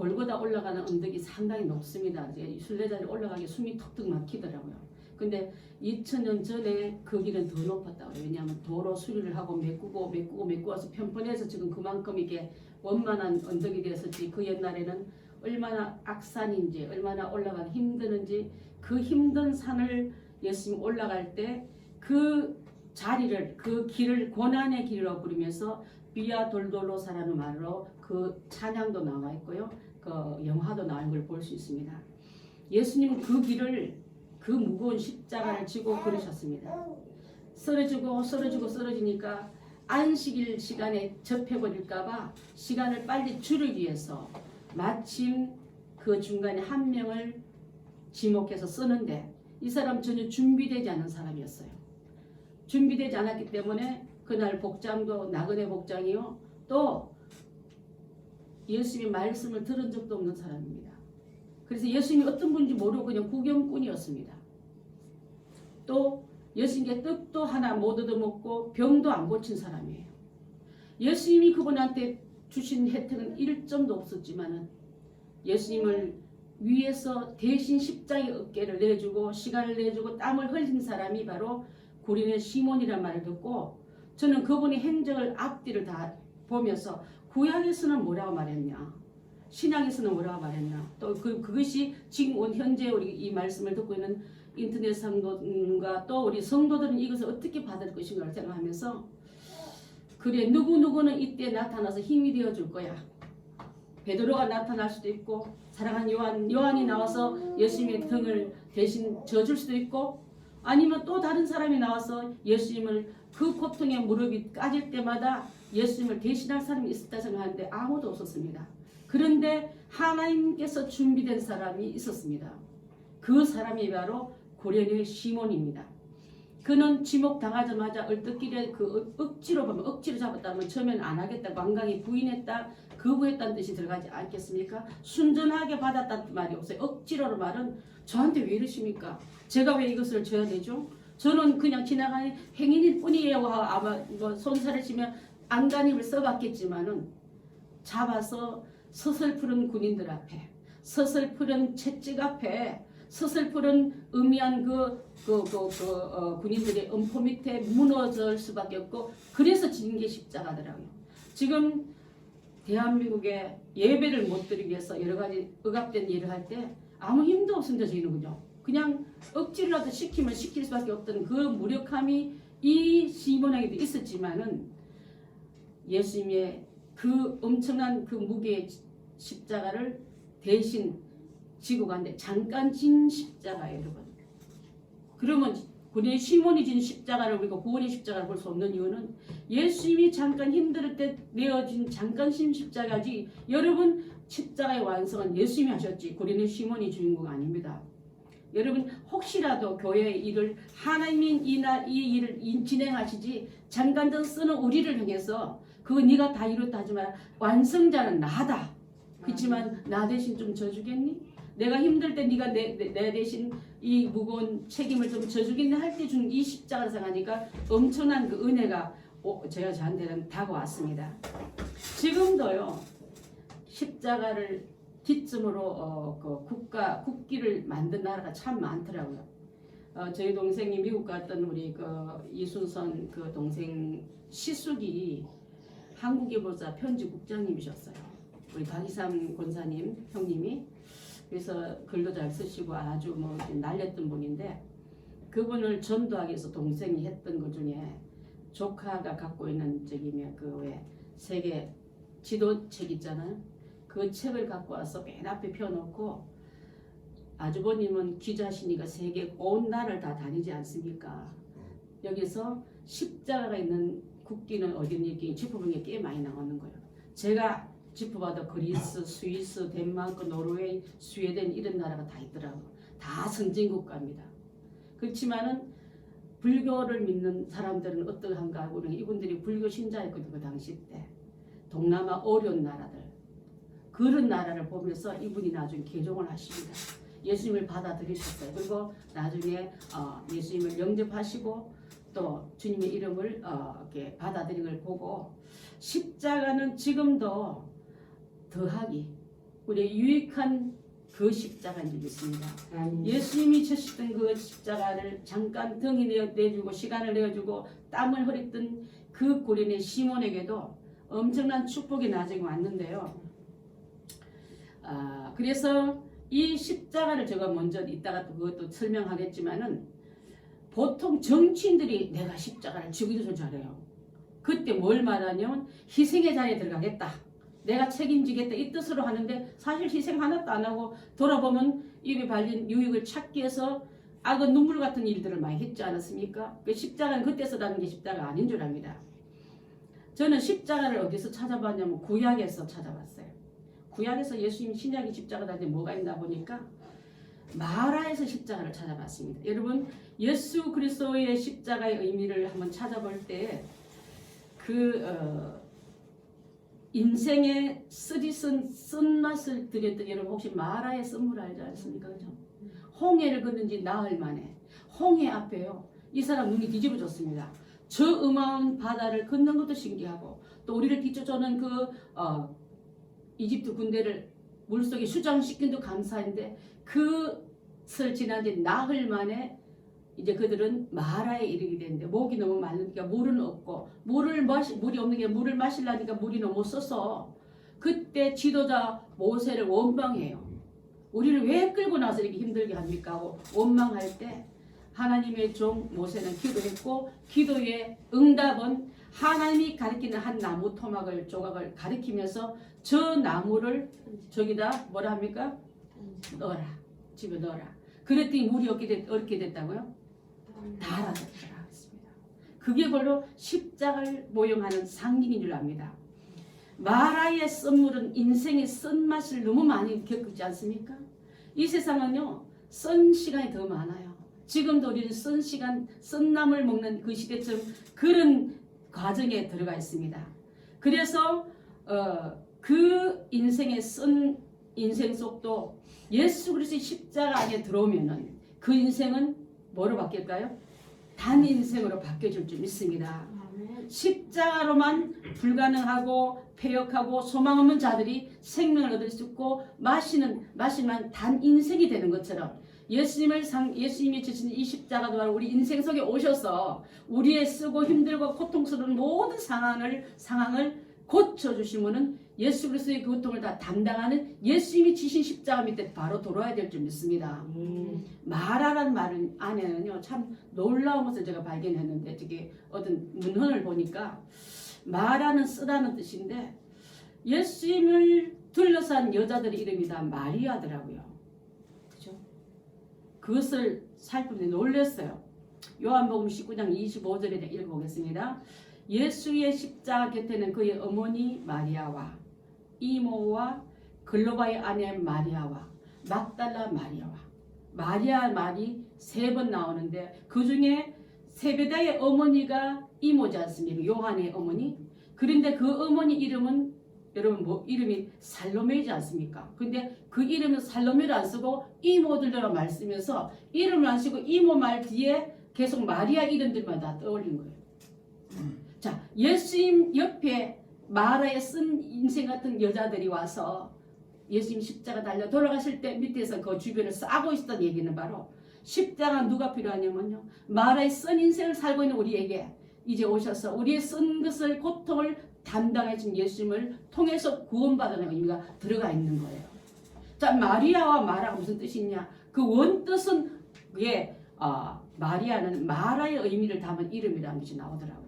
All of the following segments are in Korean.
골고다 올라가는 언덕이 상당히 높습니다. 이제 순례자리 올라가기 숨이 턱턱 막히더라고요. 근데 2000년 전에 그 길은 더 높았다고 해요. 왜냐하면 도로 수리를 하고 메꾸고 와서 편편해서 지금 그만큼 이게 원만한 언덕이 되었었지. 그 옛날에는 얼마나 악산인지 얼마나 올라가기 힘드는지 그 힘든 산을 예수님 올라갈 때 그 자리를 그 길을 고난의 길이라고 부르면서 비아 돌돌로사라는 말로 그 찬양도 나와 있고요. 그 영화도 나온 걸 볼 수 있습니다. 예수님 그 길을 그 무거운 십자가를 지고 걸으셨습니다. 쓰러지니까 안식일 시간에 접해버릴까봐 시간을 빨리 줄이기 위해서 마침 그 중간에 한 명을 지목해서 쓰는데 이 사람 전혀 준비되지 않은 사람이었어요. 준비되지 않았기 때문에 그날 복장도 나그네 복장이요. 또 예수님의 말씀을 들은 적도 없는 사람입니다. 그래서 예수님이 어떤 분인지 모르고 그냥 구경꾼이었습니다. 또 예수님께 떡도 하나 못 얻어먹고 병도 안 고친 사람이에요. 예수님이 그분한테 주신 혜택은 1점도 없었지만은 예수님을 위해서 대신 십자가의 어깨를 내주고 시간을 내주고 땀을 흘린 사람이 바로 구린의 시몬이란 말을 듣고 저는 그분의 행적을 앞뒤를 다 보면서 구약에서는 뭐라고 말했냐, 신약에서는 뭐라고 말했냐, 또 그것이 지금 현재 우리 이 말씀을 듣고 있는 인터넷 성도과 또 우리 성도들은 이것을 어떻게 받을 것인가를 생각하면서 그래 누구누구는 이때 나타나서 힘이 되어줄 거야. 베드로가 나타날 수도 있고 사랑하는 요한이 나와서 예수님의 등을 대신 져줄 수도 있고 아니면 또 다른 사람이 나와서 예수님을 그 고통의 무릎이 까질 때마다 예수님을 대신할 사람이 있었다 생각하는데 아무도 없었습니다. 그런데 하나님께서 준비된 사람이 있었습니다. 그 사람이 바로 구레네 시몬입니다. 그는 지목당하자마자 얼떨결에 그 억지로 보면 억지로 잡았다면 처음엔 안 하겠다, 완강히 부인했다, 거부했다는 뜻이 들어가지 않겠습니까? 순전하게 받았다는 말이 없어요. 억지로는 말은 저한테 왜 이러십니까? 제가 왜 이것을 져야 되죠? 저는 그냥 지나가는 행인일 뿐이에요. 아마 뭐 손살을 치면 안간힘을 써봤겠지만은 잡아서 서슬푸른 군인들 앞에, 서슬푸른 채찍 앞에, 서슬푸른 음미한 군인들의 음포 밑에 무너질 수밖에 없고 그래서 지는 게 십자가더라고요. 지금 대한민국에 예배를 못 드리기 위해서 여러 가지 억압된 일을 할 때 아무 힘도 없습니다. 저희는요. 그냥 억지로라도 시키면 시킬 수밖에 없던 그 무력함이 이 시몬에게도 있었지만은 예수님의 그 엄청난 그 무게의 십자가를 대신 지고 갔는데 잠깐 진 십자가예요, 여러분. 그러면 구레네 시몬이 진 십자가를 우리가 구원의 십자가를 볼 수 없는 이유는 예수님이 잠깐 힘들 때 내어진 잠깐 진 십자가지 여러분 십자가의 완성은 예수님이 하셨지 구레네 시몬이 주인공 아닙니다. 여러분 혹시라도 교회의 일을 하나님이 이 일을 진행하시지 잠깐 전 쓰는 우리를 향해서 그거 네가 다 이뤘다 하지 마라. 완성자는 나다. 그렇지만 나 대신 좀 져주겠니? 내가 힘들 때 네가 내 대신 이 무거운 책임을 좀 져주겠니 할 때 준 이 십자가를 생각하니까 엄청난 그 은혜가 제가 저한테는 다가왔습니다. 지금도요 십자가를 뒷쯤으로 국기를 만든 나라가 참 많더라고요. 저희 동생이 미국 갔던 우리 이순선 그 동생 시숙이 한국일보사 편집국장님이셨어요. 우리 박이삼 권사님 형님이. 그래서 글도 잘 쓰시고 아주 뭐 날렸던 분인데 그분을 전도하기 위해서 동생이 했던 것 중에 조카가 갖고 있는 그 왜 세계 지도책 있잖아요. 그 책을 갖고 와서 맨 앞에 펴놓고 아주버님은 기자시니까 세계 온 나라를 다 다니지 않습니까? 여기서 십자가가 있는 국기는 어디니 짚어보는 게 꽤 많이 나오는 거예요. 제가 짚어봐도 그리스, 스위스, 덴마크, 노르웨이, 스웨덴 이런 나라가 다 있더라고요. 다 선진국가입니다. 그렇지만은 불교를 믿는 사람들은 어떠한가 하고 이분들이 불교 신자였거든요. 그 당시 때. 동남아 어려운 나라들. 그런 나라를 보면서 이분이 나중에 개종을 하십니다. 예수님을 받아들이셨어요. 그리고 나중에 예수님을 영접하시고 또 주님의 이름을 이렇게 받아들인 걸 보고 십자가는 지금도 더하기 우리의 유익한 그 십자가인 줄 믿습니다. 아멘. 예수님이 지셨던 그 십자가를 잠깐 등이 내주고 시간을 내어주고 땀을 흘렸던 그 고린의 시몬에게도 엄청난 축복이 나중에 왔는데요. 그래서 이 십자가를 제가 먼저 이따가 그것도 설명하겠지만은 보통 정치인들이 내가 십자가를 지기도 잘해요. 그때 뭘 말하냐면 희생의 자리에 들어가겠다. 내가 책임지겠다 이 뜻으로 하는데 사실 희생 하나도 안 하고 돌아보면 입에 발린 유익을 찾기 위해서 악은 눈물 같은 일들을 많이 했지 않았습니까? 그 십자가는 그때서 나는 게 십자가 아닌 줄 압니다. 저는 십자가를 어디서 찾아봤냐면 구약에서 찾아봤어요. 구약에서 예수님 신약이 십자가 달때 뭐가 있나 보니까 마라에서 십자가를 찾아봤습니다. 여러분 예수 그리스도의 십자가의 의미를 한번 찾아볼 때 인생의 쓴맛을 드렸던 여러분 혹시 마라의 쓴물 알지 않습니까? 그죠? 홍해를 걷는지 나흘 만에 홍해 앞에요. 이 사람 눈이 뒤집어졌습니다. 저 어마어마한 바다를 걷는 것도 신기하고 또 우리를 뒤쫓아오는 이집트 군대를 물속에 수장시킨 것도 감사한데 그것을 지난 뒤 나흘 만에 이제 그들은 마라에 이르게 되는데 목이 너무 마르니까 물은 없고 물이 없는 게 물을 마시려니까 물이 너무 없어서 그때 지도자 모세를 원망해요. 우리를 왜 끌고 나서 이렇게 힘들게 합니까? 하고 원망할 때 하나님의 종 모세는 기도했고 기도의 응답은 하나님이 가리키는 한 나무 토막을 조각을 가리키면서 저 나무를 저기다 뭐라 합니까? 넣어라. 집에 넣어라. 그랬더니 물이 없게 됐다고요? 달아졌더라 했습니다. 그게 바로 십자가를 모형하는 상징인 줄 압니다. 마라의 쓴물은 인생의 쓴맛을 너무 많이 겪지 않습니까? 이 세상은요 쓴 시간이 더 많아요. 지금도 우리는 쓴 시간, 쓴나물 먹는 그 시대처럼 그런 과정에 들어가 있습니다. 그래서 그 인생의 쓴 인생 속도 예수 그리스도의 십자가 안에 들어오면은 그 인생은 뭐로 바뀔까요? 단 인생으로 바뀌어질 줄 믿습니다. 십자가로만 불가능하고 폐역하고 소망 없는 자들이 생명을 얻을 수 있고 마시면 단 인생이 되는 것처럼 예수님이 지신 이 십자가도 바로 우리 인생 속에 오셔서 우리의 쓰고 힘들고 고통스러운 모든 상황을 고쳐주시면은 예수 그리스도의 그 고통을 다 담당하는 예수님이 지신 십자가 밑에 바로 돌아야 될 줄 믿습니다. 마라라는 말 안에는요 참 놀라운 것을 제가 발견했는데 저게 어떤 문헌을 보니까 마라는 쓰다는 뜻인데 예수님을 둘러싼 여자들의 이름이 다 마리아더라고요. 그죠? 그것을 살펴보니 놀랐어요. 요한복음 19장 25절에 읽어보겠습니다. 예수의 십자가 곁에는 그의 어머니 마리아와 이모와 글로바의 아내 마리아와 막달라 마리아 말이 3번 나오는데 그 중에 세베다의 어머니가 이모지 않습니까? 요한의 어머니. 그런데 그 어머니 이름은 여러분 이름이 살로메이지 않습니까? 근데 그 이름은 살로메를 안 쓰고 이모들이라고 말 쓰면서 이름을 안 쓰고 이모 말 뒤에 계속 마리아 이름들만 다 떠올린 거예요. 자, 예수님 옆에 마라에 쓴 인생 같은 여자들이 와서 예수님 십자가 달려 돌아가실 때 밑에서 그 주변을 싸고 있었던 얘기는 바로 십자가 누가 필요하냐면요. 마라에 쓴 인생을 살고 있는 우리에게 이제 오셔서 우리의 쓴 것을 고통을 담당해 준 예수님을 통해서 구원받는 의미가 들어가 있는 거예요. 자, 마리아와 마라가 무슨 뜻이냐? 그 원뜻은 그게 마리아는 마라의 의미를 담은 이름이라는 것이 나오더라고요.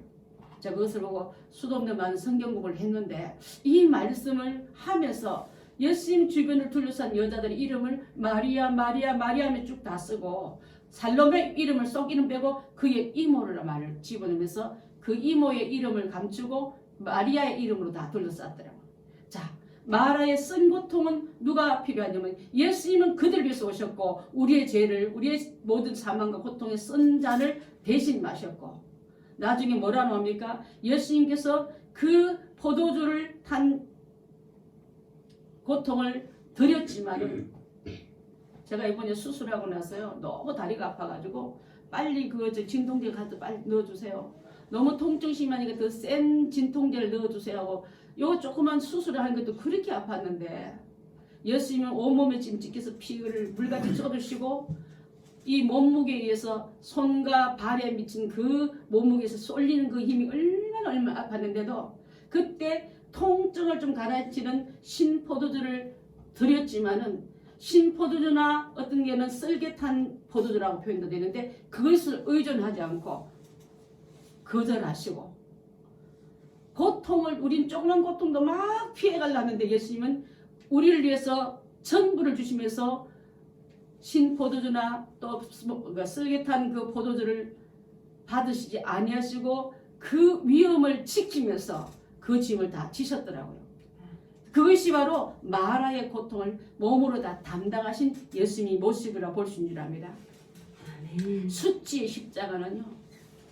자, 그것을 보고 수도 없는 많은 성경공부를 했는데 이 말씀을 하면서 예수님 주변을 둘러싼 여자들의 이름을 마리아 하면 쭉 다 쓰고 살로메 이름을 쏙 이름 빼고 그의 이모를 말을 집어넣으면서 그 이모의 이름을 감추고 마리아의 이름으로 다 둘러쌌더라고요. 자, 마라의 쓴 고통은 누가 필요하냐면 예수님은 그들을 위해서 오셨고 우리의 죄를 우리의 모든 사망과 고통의 쓴 잔을 대신 마셨고 나중에 뭐라 나옵니까? 예수님께서 그 포도주를 탄 고통을 드렸지만 제가 이번에 수술하고 나서요 너무 다리가 아파가지고 빨리 진통제 가서 빨리 넣어주세요. 너무 통증 심하니까 더 센 진통제를 넣어주세요 하고 요 조그만 수술을 한 것도 그렇게 아팠는데 예수님은 온몸에 찜찍해서 피를 물같이 쏟으시고 이 몸무게에 의해서 손과 발에 미친 그 몸무게에서 쏠리는 그 힘이 얼마나 아팠는데도 그때 통증을 좀 가라앉히는 신포도주를 드렸지만은 신포도주나 어떤 게는 썰개탄 포도주라고 표현도 되는데 그것을 의존하지 않고 거절하시고 고통을 우린 조그만 고통도 막 피해가려는데 예수님은 우리를 위해서 전부를 주시면서 신포도주나 또 썰개탄 그 포도주를 받으시지 아니하시고 그 위험을 지키면서 그 짐을 다 지셨더라고요. 그것이 바로 마라의 고통을 몸으로 다 담당하신 예수님의 모습이라 볼 수 있는 줄 압니다. 수치의 십자가는요,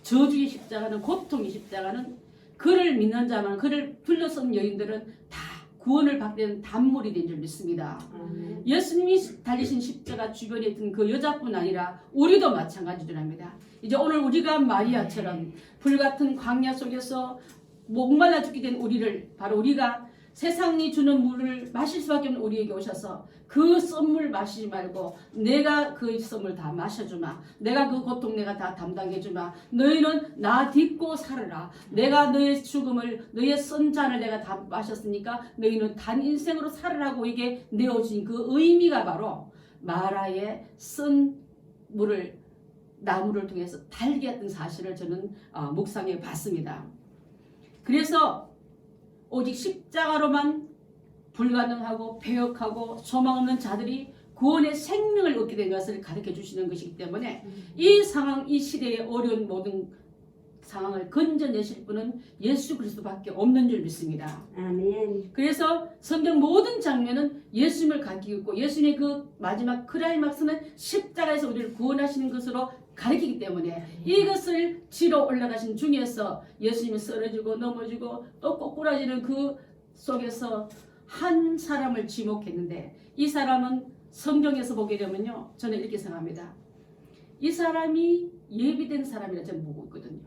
저주의 십자가는, 고통의 십자가는 그를 믿는 자만, 그를 불러선 여인들은 다 구원을 받게 되는 단물이 된 줄 믿습니다. 예수님이 달리신 십자가 주변에 있던 그 여자뿐 아니라 우리도 마찬가지랍니다. 이제 오늘 우리가 마리아처럼 불같은 광야 속에서 목말라 죽게 된 우리를, 바로 우리가 세상이 주는 물을 마실 수밖에 없는 우리에게 오셔서 그 썸물 마시지 말고 내가 그 썸을 다 마셔주마. 내가 그 고통 내가 다 담당해주마. 너희는 나 딛고 살아라. 내가 너의 죽음을, 너의 쓴 잔을 내가 다 마셨으니까 너희는 단 인생으로 살아라고 이게 내어진 그 의미가 바로 마라의 쓴 물을 나무를 통해서 달게 했던 사실을 저는 묵상해 봤습니다. 그래서 오직 십자가로만 불가능하고 배역하고 소망 없는 자들이 구원의 생명을 얻게 된 것을 가르쳐 주시는 것이기 때문에 이 상황, 이 시대의 어려운 모든 상황을 건져내실 분은 예수 그리스도밖에 없는 줄 믿습니다. 아멘. 그래서 성경 모든 장면은 예수님을 가리키고 있고 예수님의 그 마지막 클라이막스는 십자가에서 우리를 구원하시는 것으로 가리키기 때문에 이것을 지러 올라가신 중에서 예수님이 쓰러지고 넘어지고 또 꼬꾸라지는 그 속에서 한 사람을 지목했는데 이 사람은 성경에서 보게 되면요, 저는 이렇게 생각합니다. 이 사람이 예비된 사람이라 저는 보고 있거든요.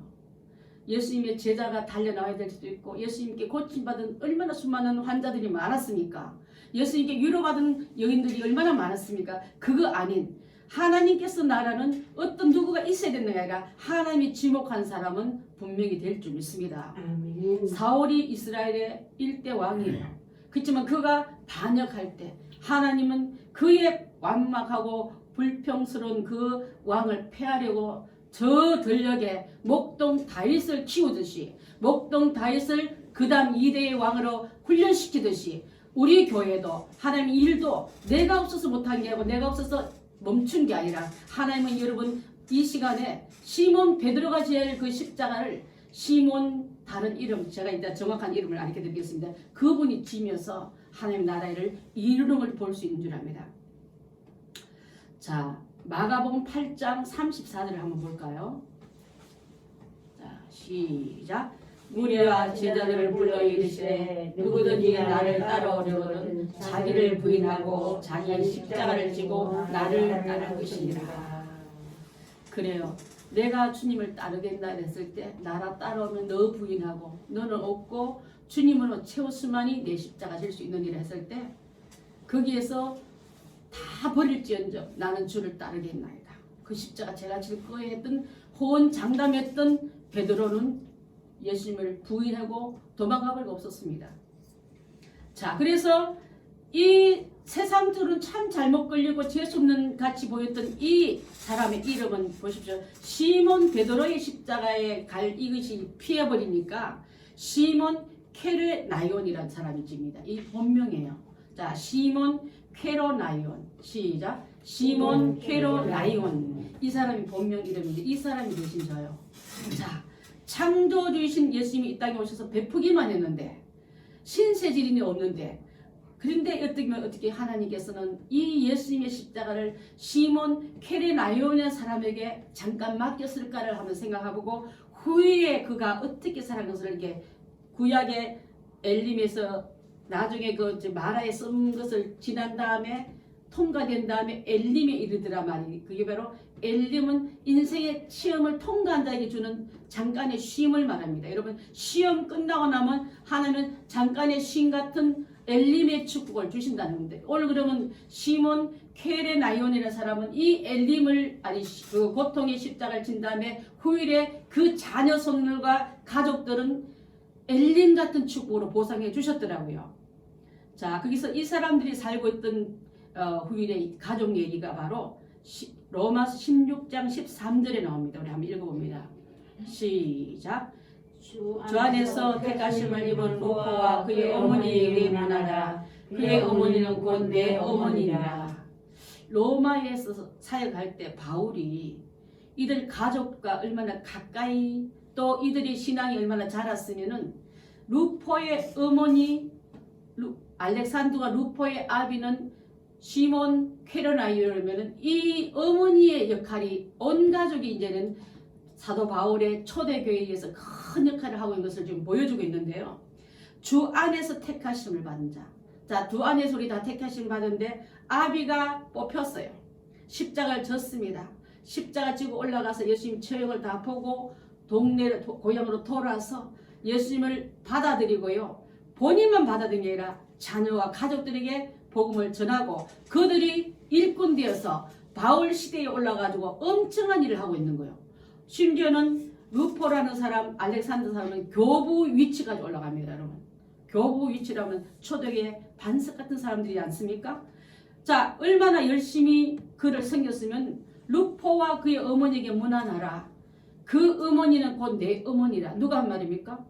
예수님의 제자가 달려나와야 될 수도 있고 예수님께 고침받은 얼마나 수많은 환자들이 많았습니까? 예수님께 위로받은 여인들이 얼마나 많았습니까? 그거 아닌 하나님께서 나라는 어떤 누구가 있어야 되는 게 아니라 하나님이 지목한 사람은 분명히 될 줄 믿습니다. 아멘. 사울이 이스라엘의 1대 왕이에요. 그렇지만 그가 반역할 때 하나님은 그의 완막하고 불평스러운 그 왕을 패하려고 저 들녘에 목동 다윗을 키우듯이 목동 다윗을 그 다음 2대의 왕으로 훈련시키듯이 우리 교회도 하나님의 일도 내가 없어서 못한 게 아니고 내가 없어서 멈춘 게 아니라 하나님은 여러분 이 시간에 시몬 베드로가 지어야 할 그 십자가를 시몬 다른 이름, 제가 이제 정확한 이름을 알려드리겠습니다. 그분이 지면서 하나님 나라를 이루는 걸 볼 수 있는 줄 압니다. 자, 마가복음 8장 34절을 한번 볼까요? 자, 시작. 무리와 제자들을 불러 이르시되 누구든지 나를 따라오려거든 자기를 부인하고 자기의 십자가를 지고 나를 따를 것이니라. 그래요. 내가 주님을 따르겠다 했을 때 나라 따라오면 너 부인하고 너는 없고 주님으로 채웠으만이 내 십자가 질 수 있는 일 했을 때 거기에서 다 버릴지언정 나는 주를 따르겠나이다. 그 십자가 제가 질 거에 했던 호언장담했던 베드로는 예수님을 부인하고 도망가 버리고 없었습니다. 자, 그래서 이 세상들은 참 잘못 걸리고 재수 없는 같이 보였던 이 사람의 이름은 보십시오. 시몬 베드로의 십자가에 갈 이것이 피해버리니까 시몬 케르나이온이라는 사람이 집니다. 이 본명이에요. 자, 시몬 케르나이온. 시작. 시몬 케르나이온. 이 사람이 본명 이름인데 이 사람이 대신 저요. 자, 창조주이신 예수님이 이 땅에 오셔서 베푸기만 했는데 신세질인이 없는데 그런데 어떻게 하나님께서는 이 예수님의 십자가를 시몬 케르나이온의 사람에게 잠깐 맡겼을까를 한번 생각해보고 후에 그가 어떻게 살아간 것을 이렇게 구약의 엘림에서 나중에 그 마라에 쓴 것을 지난 다음에 통과된 다음에 엘림에 이르더라 말이. 그게 바로 엘림은 인생의 시험을 통과한 자에게 주는 잠깐의 쉼을 말합니다. 여러분 시험 끝나고 나면 하나님은 잠깐의 쉼 같은 엘림의 축복을 주신다는데 오늘 그러면 시몬 퀘레나이온이라는 사람은 이 엘림을 아니 그 고통의 십자가를 진 다음에 후일에 그 자녀 손들과 가족들은 엘림 같은 축복으로 보상해 주셨더라고요. 자, 거기서 이 사람들이 살고 있던 후일의 가족 얘기가 바로 로마서 16장 13절에 나옵니다. 우리 한번 읽어봅니다. 시작. 주 안에서 택하심을 입은 루포와 그의 어머니에게 문하라. 그의 어머니는 곧 내 어머니라. 로마에서 사역할 때 바울이 이들 가족과 얼마나 가까이 또 이들의 신앙이 얼마나 자랐으면은 루포의 어머니 알렉산더가 루포의 아비는 시몬 퀘레나이온이면은 이 어머니의 역할이 온 가족이 이제는 사도 바울의 초대교회에서 큰 역할을 하고 있는 것을 지금 보여주고 있는데요. 주 안에서 택하심을 받은 자. 자, 주 안에서 우리 다 택하심을 받은데 아비가 뽑혔어요. 십자가를 졌습니다. 십자가 지고 올라가서 예수님 처형을 다 보고 고향으로 돌아서 예수님을 받아들이고요. 본인만 받아들인 게 아니라 자녀와 가족들에게 복음을 전하고 그들이 일꾼 되어서 바울 시대에 올라가지고 엄청난 일을 하고 있는 거예요. 심지어는 루포라는 사람, 알렉산더 사람은 교부 위치까지 올라갑니다, 여러분. 교부 위치라면 초대교회 반석 같은 사람들이 않습니까? 자, 얼마나 열심히 그를 섬겼으면 루포와 그의 어머니에게 문안하라. 그 어머니는 곧 내 어머니라. 누가 한 말입니까?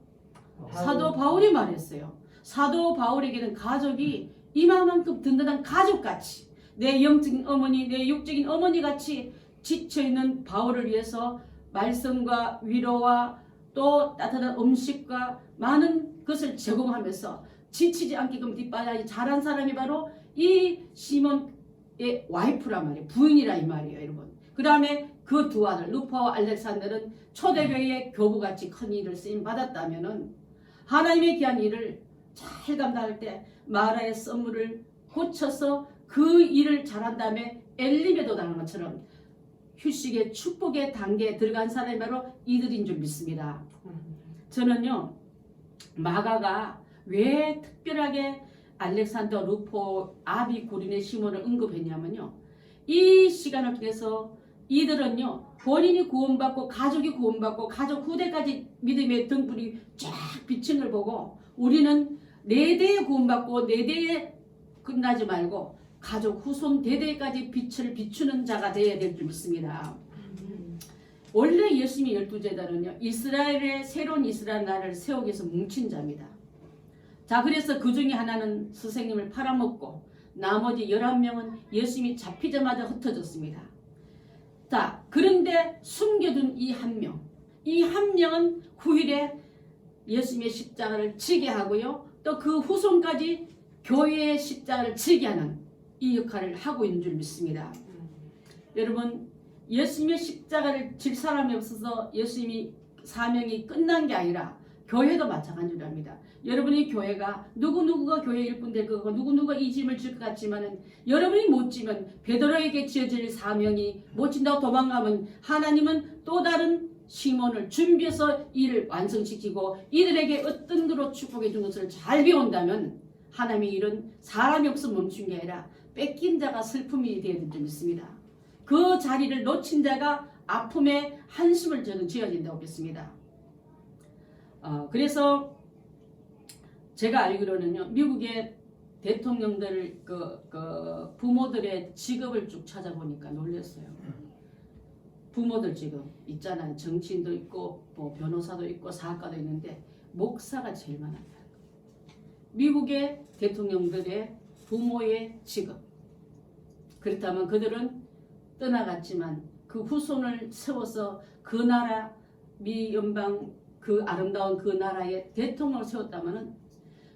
사도 바울이 말했어요. 사도 바울에게는 가족이 이만큼 든든한 가족같이 내 영적인 어머니, 내 육적인 어머니같이 지쳐있는 바울을 위해서 말씀과 위로와 또 따뜻한 음식과 많은 것을 제공하면서 지치지 않게끔 뒷바라지 잘한 사람이 바로 이 시몬의 와이프란 말이에요. 부인이라 이 말이에요, 여러분. 그 다음에 그 두 아들 루포와 알렉산더는 초대교회의 교부같이 큰 일을 쓰임 받았다면은 하나님의 귀한 일을 잘 감당할 때 마라의 썰물을 고쳐서 그 일을 잘한 다음에 엘림에 도달한 것처럼 휴식의 축복의 단계에 들어간 사람이 바로 이들인 줄 믿습니다. 저는요, 마가가 왜 특별하게 알렉산더, 루포, 아비, 구린의 시몬을 언급했냐면요, 이 시간을 통해서 이들은요, 본인이 구원받고 가족이 구원받고 가족 후대까지 믿음의 등불이 쫙 비친 걸 보고 우리는 네 대에 구원받고 네 대에 끝나지 말고 가족 후손 대대까지 빛을 비추는 자가 되어야 될 줄 믿습니다. 원래 예수님의 12제자는요, 이스라엘의 새로운 이스라엘 나라를 세우기 위해서 뭉친 자입니다. 자, 그래서 그 중에 하나는 스승님을 팔아먹고 나머지 11명은 예수님이 잡히자마자 흩어졌습니다. 자, 그런데 숨겨둔 이 한 명, 이 한 명은 후일에 예수님의 십자가를 지게 하고요, 또 그 후손까지 교회의 십자가를 지게 하는 이 역할을 하고 있는 줄 믿습니다. 여러분, 예수님의 십자가를 질 사람이 없어서 예수님이 사명이 끝난 게 아니라 교회도 마찬가지랍니다. 여러분이 교회가 누구누구가 교회 일꾼 될 거고 누구누구가 이 짐을 질 것 같지만은 여러분이 못 지면 베드로에게 지어질 사명이 못 진다고 도망가면 하나님은 또 다른 시몬을 준비해서 일을 완성시키고 이들에게 어떤 그로 축복해 준 것을 잘 배운다면 하나님이 이런 사람이 없어 멈춘 게 아니라 뺏긴 자가 슬픔이 되어야 될 줄 믿습니다. 그 자리를 놓친 자가 아픔에 한숨을 저는 지어진다고 믿습니다. 그래서 제가 알기로는요, 미국의 대통령들 부모들의 직업을 쭉 찾아보니까 놀랐어요. 부모들 직업 있잖아요. 정치인도 있고 뭐 변호사도 있고 사학가도 있는데 목사가 제일 많아요. 미국의 대통령들의 부모의 직업. 그렇다면 그들은 떠나갔지만 그 후손을 세워서 그 나라 미 연방 그 아름다운 그 나라의 대통령을 세웠다면은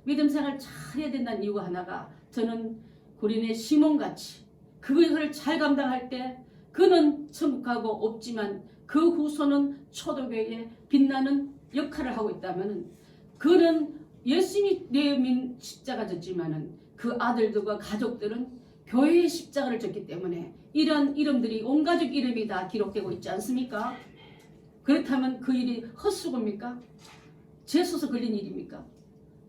믿음 생활 잘 해야 된다는 이유가 하나가 저는 구린의 시몬같이 그것을 잘 감당할 때 그는 천국 가고 없지만 그 후손은 초대교회에 빛나는 역할을 하고 있다면 그는 예수님이 내민 십자가 졌지만은 그 아들들과 가족들은 교회의 십자가를 졌기 때문에 이런 이름들이 온 가족 이름이 다 기록되고 있지 않습니까? 그렇다면 그 일이 헛수고입니까? 재수서 걸린 일입니까?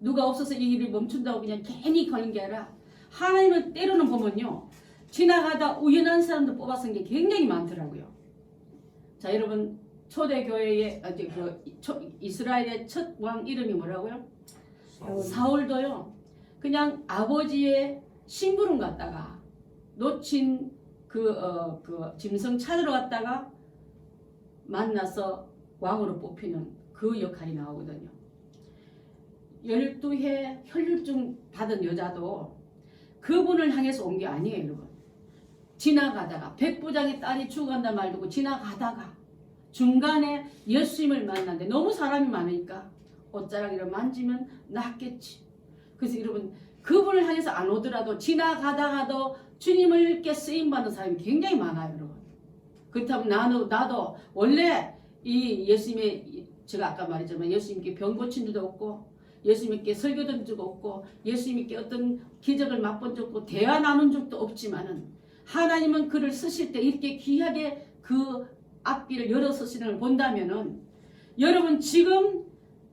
누가 없어서 이 일이 멈춘다고 그냥 괜히 거는 게 아니라 하나님은 때로는 보면요. 지나가다 우연한 사람들 뽑아 쓴 게 굉장히 많더라고요. 자, 여러분 초대교회의 이스라엘의 첫 왕 이름이 뭐라고요? 사울도요. 그냥 아버지의 심부름 갔다가 놓친 그 짐승 찾으러 갔다가 만나서 왕으로 뽑히는 그 역할이 나오거든요. 12해 혈류증 받은 여자도 그분을 향해서 온 게 아니에요, 여러분. 지나가다가 백부장의 딸이 죽어간다 말고 지나가다가 중간에 예수님을 만났는데 너무 사람이 많으니까 옷자락이를 만지면 낫겠지. 그래서 여러분 그분을 향해서 안 오더라도 지나가다가도 주님을께 쓰임받는 사람이 굉장히 많아요, 여러분. 그렇다면 나도 원래 이 예수님의 제가 아까 말했지만 예수님께 병 고친 적도 없고 예수님께 설교 든 적도 없고 예수님께 어떤 기적을 맛본 적도 없고 대화 나눈 적도 없지만은 하나님은 그를 쓰실 때 이렇게 귀하게 그 앞길을 열어 쓰시는 걸 본다면은 여러분 지금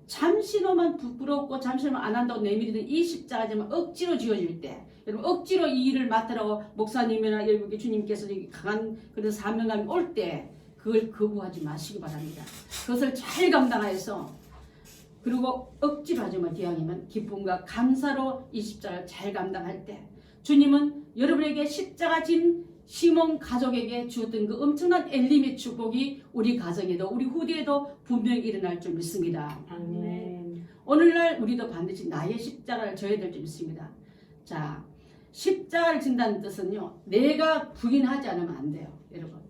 잠시로만 부끄럽고 잠시로만 안 한다고 내밀이는 이 십자가지만 억지로 지어질 때 여러분 억지로 이 일을 맡으라고 목사님이나 여러분께 주님께서 강한 그런 사명감이 올 때 그걸 거부하지 마시기 바랍니다. 그것을 잘 감당하여서 그리고 억지로 하지만 기왕이면 기쁨과 감사로 이 십자가를 잘 감당할 때 주님은 여러분에게 십자가 진 시몬 가족에게 주었던 그 엄청난 엘림의 축복이 우리 가정에도 우리 후대에도 분명히 일어날 줄 믿습니다. 아멘. 오늘날 우리도 반드시 나의 십자가를 져야 될 줄 믿습니다. 자, 십자가를 진다는 뜻은요. 내가 부인하지 않으면 안 돼요. 여러분.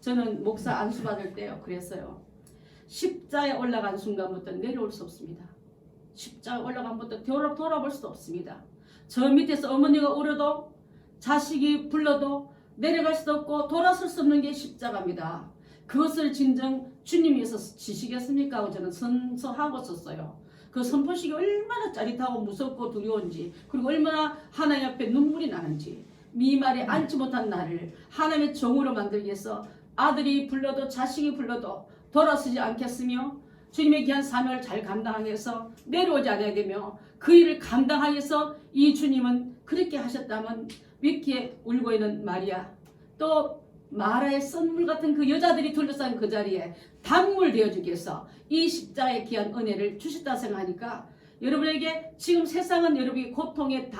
저는 목사 안수 받을 때요. 그랬어요. 십자에 올라간 순간부터 내려올 수 없습니다. 십자에 올라간부터 돌아볼 수 없습니다. 저 밑에서 어머니가 울어도 자식이 불러도 내려갈 수도 없고 돌아설 수 없는 게 십자가입니다. 그것을 진정 주님께서 지시겠습니까? 하고 저는 선서하고 썼어요. 그 선포식이 얼마나 짜릿하고 무섭고 두려운지 그리고 얼마나 하나님 앞에 눈물이 나는지 미말에 앉지 못한 나를 하나님의 종으로 만들기 위해서 아들이 불러도 자식이 불러도 돌아서지 않겠으며 주님의 귀한 사명을 잘 감당하기 위해서 내려오지 않아야 되며 그 일을 감당하기 위해서 이 주님은 그렇게 하셨다면 위키에 울고 있는 마리아 또 마라의 썬물 같은 그 여자들이 둘러싼 그 자리에 단물 되어주기 위해서 이 십자가의 귀한 은혜를 주셨다 생각하니까 여러분에게 지금 세상은 여러분이 고통에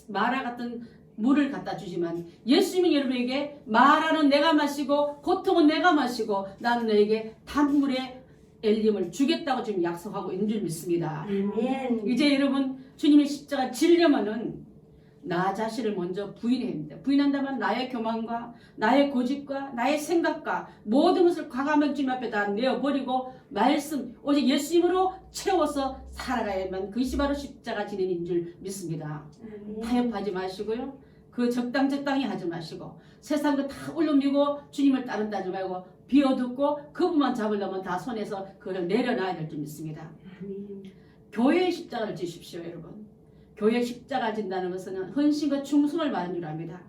마라 같은 물을 갖다 주지만 예수님은 여러분에게 마라는 내가 마시고 고통은 내가 마시고 나는 너에게 단물의 엘림을 주겠다고 지금 약속하고 있는 줄 믿습니다. 아멘. 이제 여러분 주님의 십자가 지려면은 나 자신을 먼저 부인해야 합니다. 부인한다면 나의 교만과 나의 고집과 나의 생각과 모든 것을 과감하게 주님 앞에 다 내어버리고 말씀 오직 예수님으로 채워서 살아가야만 그것이 바로 십자가 지내는 줄 믿습니다. 타협하지 마시고요. 그 적당히 하지 마시고 세상 거 다 올려미고 주님을 따른다 하지 말고 비워두고 그분만 잡으려면 다 손에서 그걸 내려놔야 될 줄 믿습니다. 교회의 십자가를 지십시오, 여러분. 교회 십자가 진다는 것은 헌신과 충성을 말하는 줄 압니다.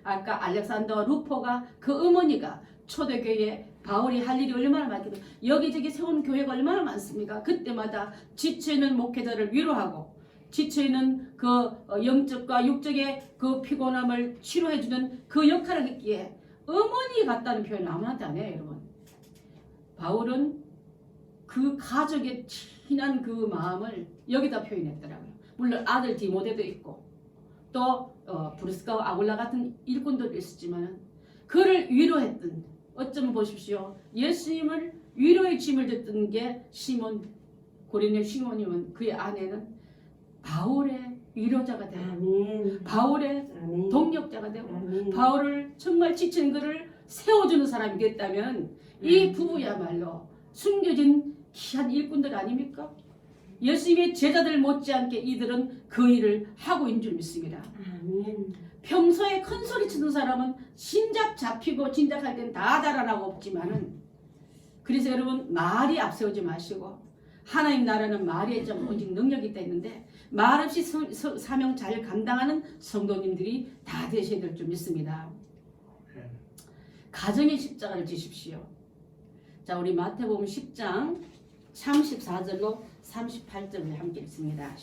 아까 알렉산더와 루포가 그 어머니가 초대교회에 바울이 할 일이 얼마나 많거든. 여기저기 세운 교회가 얼마나 많습니까? 그때마다 지쳐있는 목회자를 위로하고 지쳐있는 그 영적과 육적의 그 피곤함을 치료해주는 그 역할을 했기에 어머니 같다는 표현을 아무한테 안 해요, 여러분. 바울은 그 가족의 진한 그 마음을 여기다 표현했더라고요. 물론 아들 디모데도 있고 또 브루스가와 아굴라 같은 일꾼들도 있었지만 그를 위로했던 어쩌면 보십시오. 예수님을 위로의 짐을 졌던 게 시몬 고린의 시몬이면 그의 아내는 바울의 위로자가 되고 바울의 동력자가 되고 바울을 정말 지친 그를 세워주는 사람이 됐다면 이 부부야말로 숨겨진 귀한 일꾼들 아닙니까? 예수님의 제자들 못지않게 이들은 그 일을 하고 있는 줄 믿습니다. 평소에 큰 소리 치는 사람은 신작 잡히고 진작할 땐 다 달아나고 없지만은 그래서 여러분 말이 앞세우지 마시고 하나님 나라는 말에 좀 오직 능력이 있다 했는데 말 없이 사명 잘 감당하는 성도님들이 다 되셔야 될 줄 믿습니다. 가정의 십자가를 지십시오. 자, 우리 마태복음 10장 34절로 38절을 함께 읽습니다.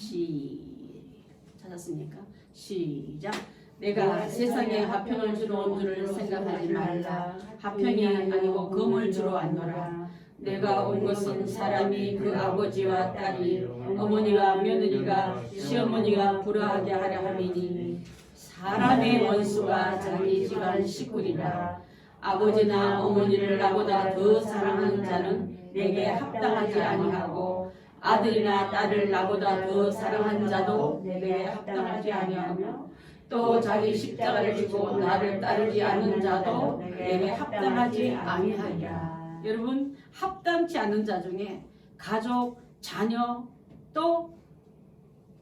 찾았습니까? 시작. 내가 세상에 화평을 주러 온 줄을 생각하지 말라. 화평이 아니고 검을 주러 왔노라. 내가 온 것은 사람이 그 아버지와 딸이 어머니가 며느리가 시어머니가 불화하게 하려 함이니 사람의 원수가 자기 집안 식구리라. 아버지나 어머니를 나보다 더 사랑하는 자는 내게 합당하지 아니하고 아들이나 딸을 나보다 더 사랑하는 자도 내게 합당하지 아니하며 또 자기 십자가를 지고 나를 따르지 않는 자도 내게 합당하지 아니하리라. 여러분, 합당치 않는 자 중에 가족, 자녀, 또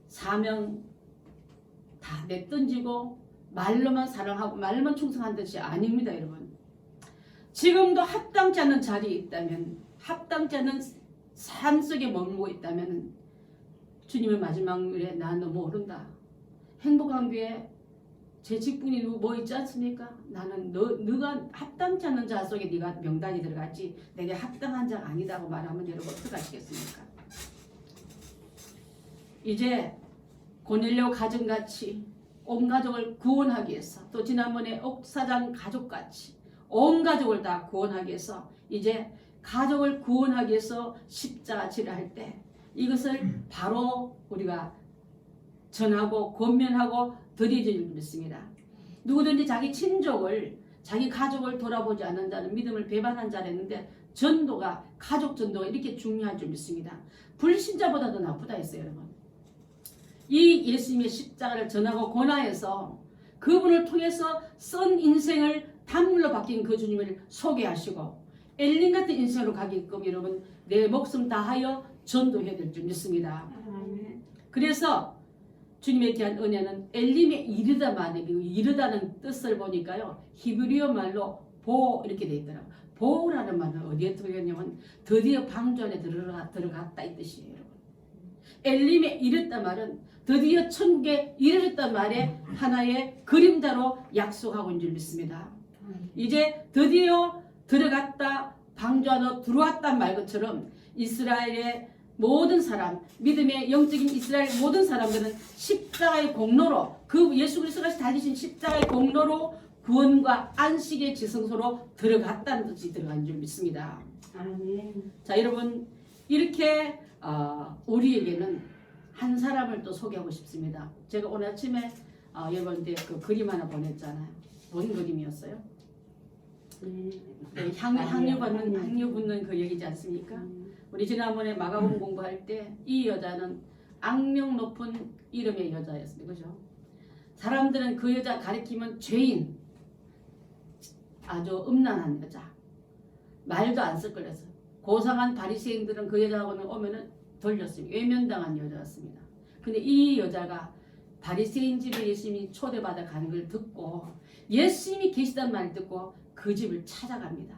사명 다 내던지고 말로만 사랑하고 말로만 충성한 것이 아닙니다. 여러분, 지금도 합당치 않는 자리에 있다면, 합당치 않은 삶 속에 머물고 있다면 주님의 마지막 일에 난 너 모른다. 행복한 교회 제 직분이 뭐 있지 않습니까? 나는 너가 합당치 않는 자 속에 네가 명단이 들어갔지 내게 합당한 자가 아니다고 말하면 여러분 어떡하시겠습니까? 이제 고넬료 가정같이 온 가족을 구원하기 위해서, 또 지난번에 옥사장 가족같이 온 가족을 다 구원하기 위해서, 이제 가족을 구원하기 위해서 십자가질을 할 때 이것을 바로 우리가 전하고 권면하고 드리지 믿습니다. 누구든지 자기 친족을, 자기 가족을 돌아보지 않는 자는 믿음을 배반한 자랬는데, 전도가, 가족 전도가 이렇게 중요한 줄 믿습니다. 불신자보다도 나쁘다 했어요. 여러분, 이 예수님의 십자가를 전하고 권하여서 그분을 통해서 선 인생을 단물로 바뀐 그 주님을 소개하시고 엘린 같은 인생으로 가게끔 여러분 내 목숨 다하여 전도해야 될 줄 믿습니다. 그래서 주님에 대한 은혜는 엘림의 이르다 말이고, 이르다는 뜻을 보니까요 히브리어 말로 보 이렇게 되어 있더라고요. 보라는 말은 어디에 들어갔냐면 드디어 방주 안에 들어갔다 이 뜻이에요. 여러분, 엘림에 이르다 말은 드디어 천국에 이르렀단 말에 하나의 그림자로 약속하고 있는 줄 믿습니다. 이제 드디어 들어갔다, 방주 안으로 들어왔단 말 것처럼 이스라엘의 모든 사람, 믿음의 영적인 이스라엘 모든 사람들은 십자가의 공로로, 그 예수 그리스도가 달리신 십자가의 공로로 구원과 안식의 지성소로 들어갔다는 뜻이 들어간 줄 믿습니다. 아멘. 자, 여러분, 이렇게 우리에게는 한 사람을 또 소개하고 싶습니다. 제가 오늘 아침에 여러분한테 그 그림 하나 보냈잖아요. 뭔 그림이었어요? 네, 향유 붙는 그 얘기지 않습니까? 우리 지난번에 마가복음 공부할 때 이 여자는 악명 높은 이름의 여자였습니다. 그죠? 사람들은 그 여자 가리키면 죄인, 아주 음란한 여자, 말도 안 쓸 거라서 고상한 바리새인들은 그 여자하고는 오면은 돌렸습니다. 외면당한 여자였습니다. 근데 이 여자가 바리새인 집에 예수님이 초대받아 가는 걸 듣고 예수님이 계시단 말을 듣고 그 집을 찾아갑니다.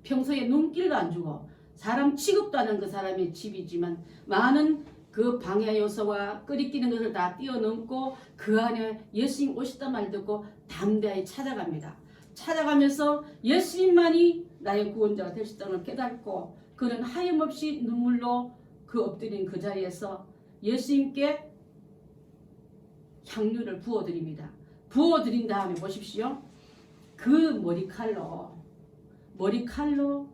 평소에 눈길도 안 주고 사람 취급도 하는 그 사람의 집이지만 많은 그 방해 요소와 끓이끼는 것을 다 뛰어넘고 그 안에 예수님 오셨단 말을 듣고 담대하게 찾아갑니다. 찾아가면서 예수님만이 나의 구원자가 되셨다는 걸 깨닫고 그는 하염없이 눈물로 그 엎드린 그 자리에서 예수님께 향유를 부어드립니다. 부어드린 다음에 보십시오. 그 머리칼로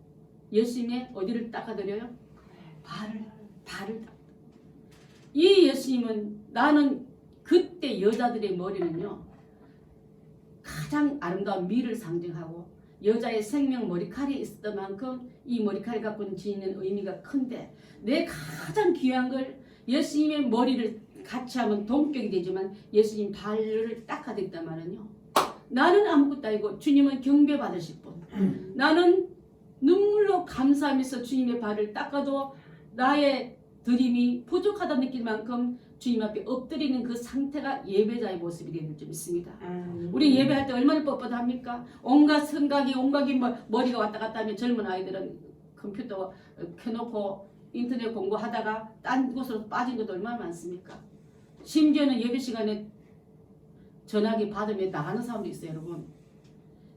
예수님의 어디를 닦아드려요? 발을 닦아. 이 예수님은, 나는 그때 여자들의 머리는요 가장 아름다운 미를 상징하고 여자의 생명 머리칼이 있었던 만큼 이 머리칼이 갖고 지니는 의미가 큰데, 내 가장 귀한 걸 예수님의 머리를 같이 하면 동격이 되지만 예수님 발을 닦아드렸단 말은요, 나는 아무것도 아니고 주님은 경배받으실 분, 나는 눈물로 감사하면서 주님의 발을 닦아도 나의 드림이 부족하다 느낄 만큼 주님 앞에 엎드리는 그 상태가 예배자의 모습이 되는 줄 믿습니다. 우리 예배할 때 얼마나 뻣뻣합니까? 온갖 생각이 머리가 왔다 갔다 하면 젊은 아이들은 컴퓨터 켜놓고 인터넷 공부하다가 딴 곳으로 빠진 것도 얼마나 많습니까? 심지어는 예배 시간에 전화기 받으면 나가는 사람도 있어요. 여러분,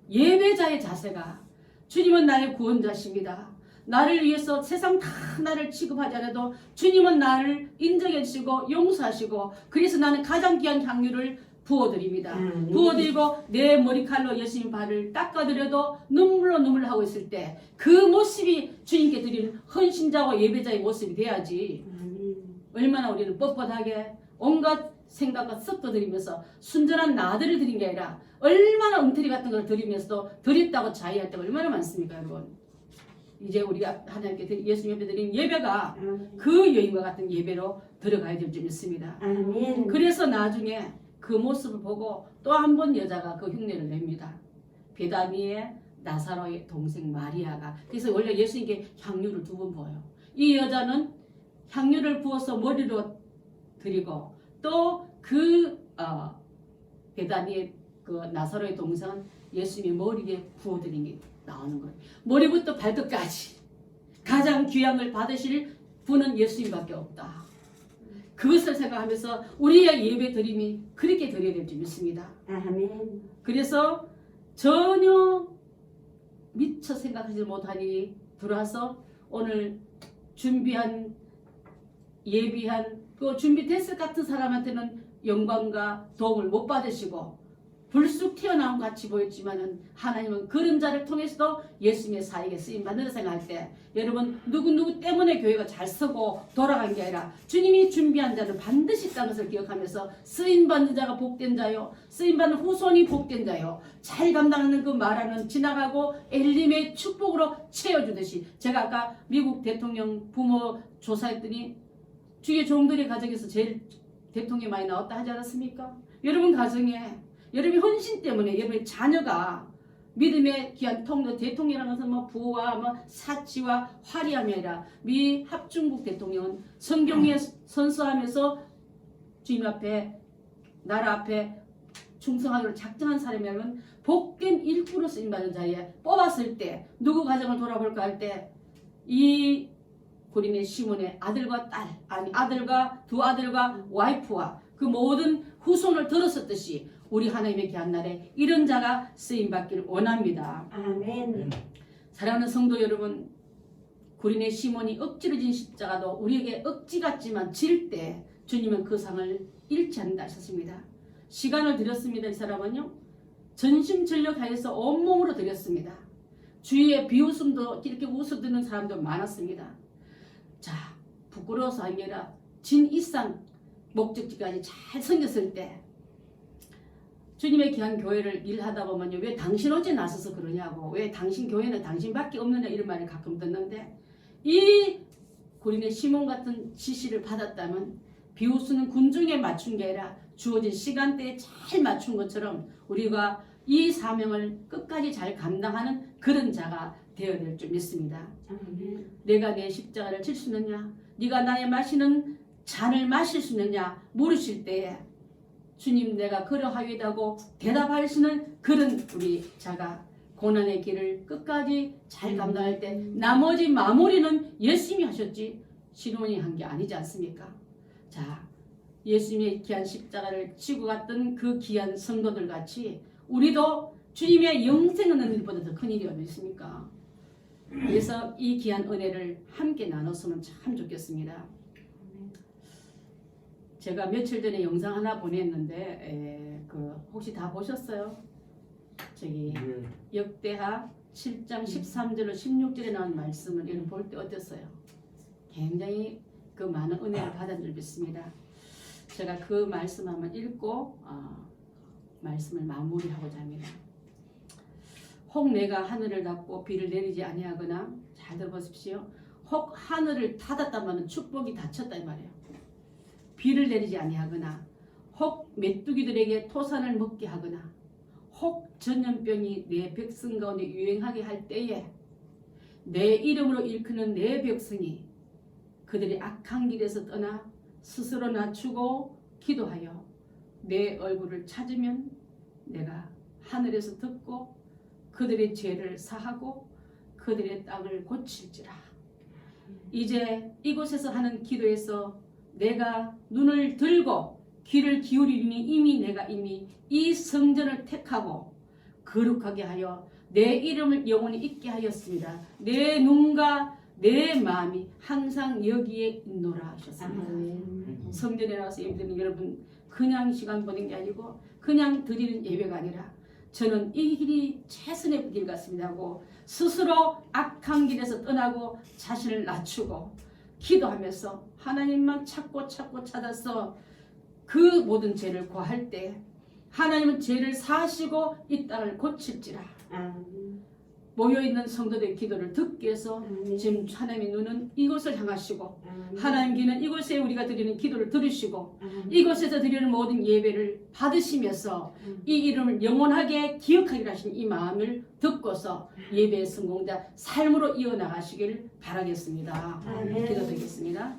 예배자의 자세가 주님은 나의 구원자십니다. 나를 위해서 세상 다 나를 취급하지 않아도 주님은 나를 인정해 주시고 용서하시고 그래서 나는 가장 귀한 향유를 부어드립니다. 부어드리고 내 머리칼로 예수님 발을 닦아드려도 눈물로 눈물을 하고 있을 때 그 모습이 주님께 드리는 헌신자와 예배자의 모습이 돼야지. 얼마나 우리는 뻣뻣하게 온갖 생각과 섞어드리면서 순전한 나들을 드린 게 아니라 얼마나 엉터리 같은 걸 드리면서도 드렸다고 자의할 때가 얼마나 많습니까, 여러분? 이제 우리가 하나님께 예수님 옆에 드린 예배가 그 여인과 같은 예배로 들어가야 될 줄 믿습니다. 그래서 나중에 그 모습을 보고 또 한 번 여자가 그 흉내를 냅니다. 베다니의 나사로의 동생 마리아가. 그래서 원래 예수님께 향유를 2번 부어요. 이 여자는 향유를 부어서 머리로 드리고 또 그 베다니의 그 나사로의 동생은 예수님의 머리에 부어드린 게 나오는 거예요. 머리부터 발끝까지 가장 귀함을 받으실 분은 예수님밖에 없다. 그것을 생각하면서 우리의 예배 드림이 그렇게 드려야 될 줄 믿습니다. 아멘. 그래서 전혀 미처 생각하지 못하니 들어와서 오늘 준비한 예비한 그 준비됐을 같은 사람한테는 영광과 도움을 못 받으시고 불쑥 튀어나온 같이 보였지만은 하나님은 그림자를 통해서도 예수님의 사역에 쓰임받는 생각할 때 여러분 누구 때문에 교회가 잘 서고 돌아간 게 아니라 주님이 준비한 자는 반드시 있다는 것을 기억하면서 쓰임받는 자가 복된 자요 쓰임받는 후손이 복된 자요 잘 감당하는 그 말하는 지나가고 엘림의 축복으로 채워주듯이 제가 아까 미국 대통령 부모 조사했더니 주의 종들의 가정에서 제일 대통령이 많이 나왔다 하지 않았습니까? 여러분 가정에 여러분의 헌신 때문에 여러분의 자녀가 믿음의 귀한 통로 대통령이라는 것은 뭐 부와 뭐 사치와 화려함이 아니라 미 합중국 대통령은 성경에 선서하면서 주님 앞에 나라 앞에 충성하기로 작정한 사람이라면 복된 일꾼으로 쓰임받은 자에 뽑았을 때 누구 가정을 돌아볼까 할 때 이 고린의 시몬의 아들과 딸 아니 아들과 두 아들과 와이프와 그 모든 후손을 들었었듯이 우리 하나님의 귀한 날에 이런 자가 쓰임받기를 원합니다. 아멘. 사랑하는 성도 여러분, 고린의 시몬이 억지로 진 십자가도 우리에게 억지 같지만 질 때 주님은 그 상을 잃지 않는다 하셨습니다. 시간을 드렸습니다. 이 사람은요 전심전력하여서 온몸으로 드렸습니다. 주위에 비웃음도 이렇게 웃어드는 사람도 많았습니다. 자, 부끄러워서 아니라 진 이상 목적지까지 잘 섬겼을 때 주님의 귀한 교회를 일하다 보면요 왜 당신 어제 나서서 그러냐고 왜 당신 교회는 당신밖에 없느냐 이런 말을 가끔 듣는데 이 고린의 시몬 같은 지시를 받았다면 비웃는 군중에 맞춘 게 아니라 주어진 시간대에 잘 맞춘 것처럼 우리가 이 사명을 끝까지 잘 감당하는 그런 자가 되어야 될 줄 믿습니다. 내가 내 십자가를 질 수 있느냐 네가 나의 마시는 잔을 마실 수 있느냐 물으실 때에 주님 내가 그러하이다고 대답하시는 그런 우리 자가 고난의 길을 끝까지 잘 감당할 때 나머지 마무리는 예수님이 하셨지 시몬이 한 게 아니지 않습니까? 자, 예수님의 귀한 십자가를 지고 갔던 그 귀한 성도들 같이 우리도 주님의 영생 얻는 일보다 더 큰 일이 어디 있습니까? 그래서 이 귀한 은혜를 함께 나눴으면 참 좋겠습니다. 제가 며칠 전에 영상 하나 보냈는데 혹시 다 보셨어요? 저기 역대하 7장 13절로 16절에 나온 말씀을 여러분 볼 때 어땠어요? 굉장히 그 많은 은혜를 받은 줄 믿습니다. 제가 그 말씀 한번 읽고 말씀을 마무리하고자 합니다. 혹 내가 하늘을 닫고 비를 내리지 아니하거나 잘 들어보십시오. 혹 하늘을 닫았다면 축복이 닫혔다 이 말이에요. 비를 내리지 아니하거나 혹 메뚜기들에게 토산을 먹게 하거나 혹 전염병이 내 백성 가운데 유행하게 할 때에 내 이름으로 일컫는 내 백성이 그들의 악한 길에서 떠나 스스로 낮추고 기도하여 내 얼굴을 찾으면 내가 하늘에서 듣고 그들의 죄를 사하고 그들의 땅을 고칠지라. 이제 이곳에서 하는 기도에서 내가 눈을 들고 귀를 기울이니 이미 내가 이 성전을 택하고 거룩하게 하여 내 이름을 영원히 잊게 하였습니다. 내 눈과 내 마음이 항상 여기에 있노라 하셨습니다. 성전에 나와서 예배드리는 여러분, 그냥 시간 보낸 게 아니고 그냥 드리는 예배가 아니라 저는 이 길이 최선의 길 같습니다 하고 스스로 악한 길에서 떠나고 자신을 낮추고 기도하면서 하나님만 찾고 찾아서 그 모든 죄를 고할 때 하나님은 죄를 사하시고 이 땅을 고칠지라. 모여있는 성도들의 기도를 듣기 위해서 지금 하나님의 눈은 이곳을 향하시고 하나님 귀는 이곳에 우리가 드리는 기도를 들으시고 이곳에서 드리는 모든 예배를 받으시면서 이 이름을 영원하게 기억하기로 하신 이 마음을 듣고서 예배의 성공자 삶으로 이어나가시기를 바라겠습니다. 기도드리겠습니다.